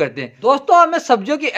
करते हैं। दोस्तों, हमें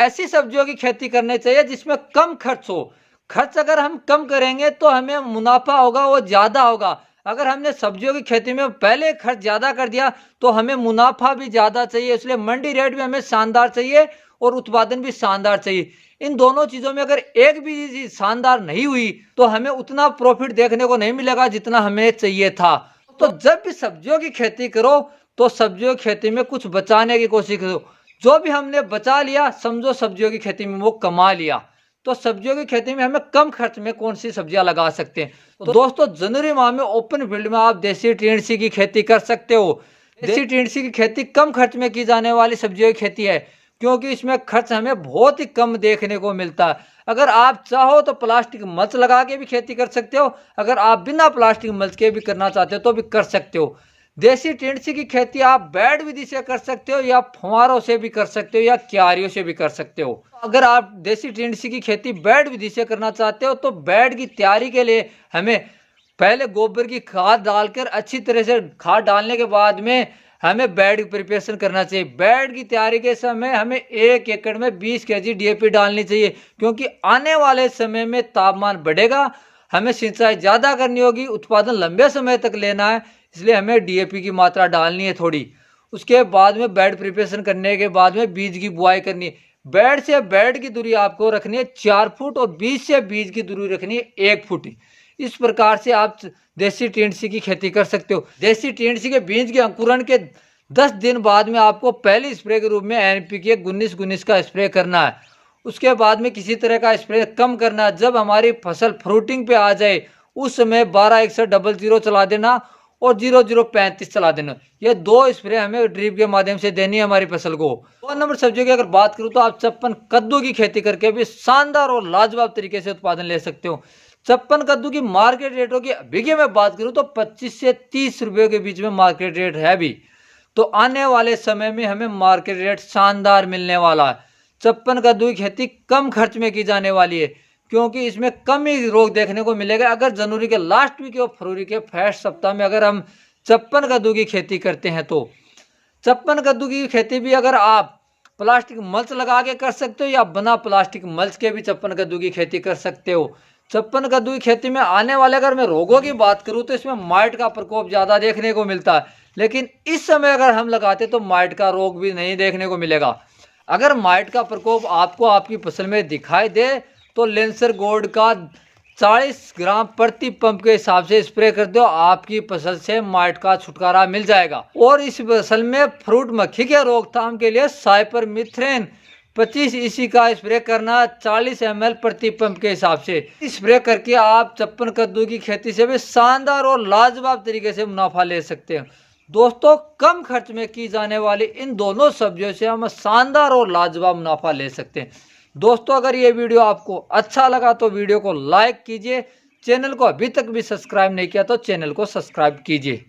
ऐसी सब्जियों की खेती करनी चाहिए जिसमें कम खर्च हो। खर्च अगर हम कम करेंगे तो हमें मुनाफा होगा वो ज्यादा होगा। अगर हमने सब्जियों की खेती में पहले खर्च ज्यादा कर दिया तो हमें मुनाफा भी ज्यादा चाहिए, इसलिए मंडी रेट भी हमें शानदार चाहिए और उत्पादन भी शानदार चाहिए। इन दोनों चीजों में अगर एक भी चीज शानदार नहीं हुई तो हमें उतना प्रॉफिट देखने को नहीं मिलेगा जितना हमें चाहिए था। तो जब भी सब्जियों की खेती करो तो सब्जियों की खेती में कुछ बचाने की कोशिश करो। जो भी हमने बचा लिया समझो सब्जियों की खेती में वो कमा लिया। तो सब्जियों की खेती में हमें कम खर्च में कौन सी सब्जियां लगा सकते हैं? तो दोस्तों, जनवरी माह में ओपन फील्ड में आप देसी टिंडसी की खेती कर सकते हो। देसी टिंडसी की खेती कम खर्च में की जाने वाली सब्जियों की खेती है, क्योंकि इसमें खर्च हमें बहुत ही कम देखने को मिलता है। अगर आप चाहो तो प्लास्टिक मल्च लगा के भी खेती कर सकते हो, अगर आप बिना प्लास्टिक मल्च के भी करना चाहते हो तो भी कर सकते हो। देसी टिंडसी की खेती आप बेड विधि से कर सकते हो या फुहारों से भी कर सकते हो या क्यारियों से भी कर सकते हो। अगर आप देसी टिंडसी की खेती बेड विधि से करना चाहते हो तो बेड की तैयारी के लिए हमें पहले गोबर की खाद डालकर अच्छी तरह से खाद डालने के बाद में हमें बेड की प्रिपरेशन करना चाहिए। बेड की तैयारी के समय हमें 1 एकड़ में 20 केजी डीएपी डालनी चाहिए, क्योंकि आने वाले समय में तापमान बढ़ेगा, हमें सिंचाई ज्यादा करनी होगी, उत्पादन लंबे समय तक लेना है, इसलिए हमें डीएपी की मात्रा डालनी है थोड़ी। उसके बाद में बेड प्रिपरेशन करने के बाद में बीज की बुआई करनी है। बेड से बेड की दूरी आपको रखनी है 4 फुट और बीज से बीज की दूरी रखनी है 1 फुट। इस प्रकार से आप देसी टिंडसी की खेती कर सकते हो। देसी टिंडसी के बीज के अंकुरण के 10 दिन बाद में आपको पहली स्प्रे के रूप में एनपीके 19-19 का स्प्रे करना है। उसके बाद में किसी तरह का स्प्रे कम करना है। जब हमारी फसल फ्रूटिंग पे आ जाए उस समय 12-61-00 चला देना और 00-35 चला देना। ये 2 स्प्रे हमें ड्रिप के माध्यम से देनी है हमारी फसल को। 2 नंबर सब्जियों की अगर बात करूं तो आप चप्पन कद्दू की खेती करके भी शानदार और लाजवाब तरीके से उत्पादन ले सकते हो। चप्पन कद्दू की मार्केट रेटों की अभी की मैं बात करूं तो 25 से 30 रुपए के बीच में मार्केट रेट है अभी। तो आने वाले समय में हमें मार्केट रेट शानदार मिलने वाला है। चप्पन कद्दू की खेती कम खर्च में की जाने वाली है, क्योंकि इसमें कम ही रोग देखने को मिलेगा। अगर जनवरी के लास्ट वीक और फरवरी के फर्स्ट सप्ताह में अगर हम चप्पन कद्दू की खेती करते हैं तो चप्पन कद्दू की खेती भी अगर आप प्लास्टिक मल्च लगा के कर सकते हो या बिना प्लास्टिक मल्च के भी चप्पन कद्दू की खेती कर सकते हो। चप्पन कद्दू की खेती में आने वाले अगर मैं रोगों की बात करूं तो इसमें माइट का प्रकोप ज्यादा देखने को मिलता है, लेकिन इस समय अगर हम लगाते तो माइट का रोग भी नहीं देखने को मिलेगा। अगर माइट का प्रकोप आपको आपकी फसल में दिखाई दे तो लेंसर गोल्ड का 40 ग्राम प्रति पंप के हिसाब से स्प्रे कर दो, आपकी फसल से माइट का छुटकारा मिल जाएगा। और इस फसल में फ्रूट मक्खी के रोकथाम के लिए साइपरमेथ्रिन 25 EC का स्प्रे करना 40 ml प्रति पंप के हिसाब से। स्प्रे करके आप चप्पन कद्दू की खेती से भी शानदार और लाजवाब तरीके से मुनाफा ले सकते हैं। दोस्तों, कम खर्च में की जाने वाली इन दोनों सब्जियों से हम शानदार और लाजवाब मुनाफा ले सकते हैं। दोस्तों, अगर ये वीडियो आपको अच्छा लगा तो वीडियो को लाइक कीजिए। चैनल को अभी तक भी सब्सक्राइब नहीं किया तो चैनल को सब्सक्राइब कीजिए।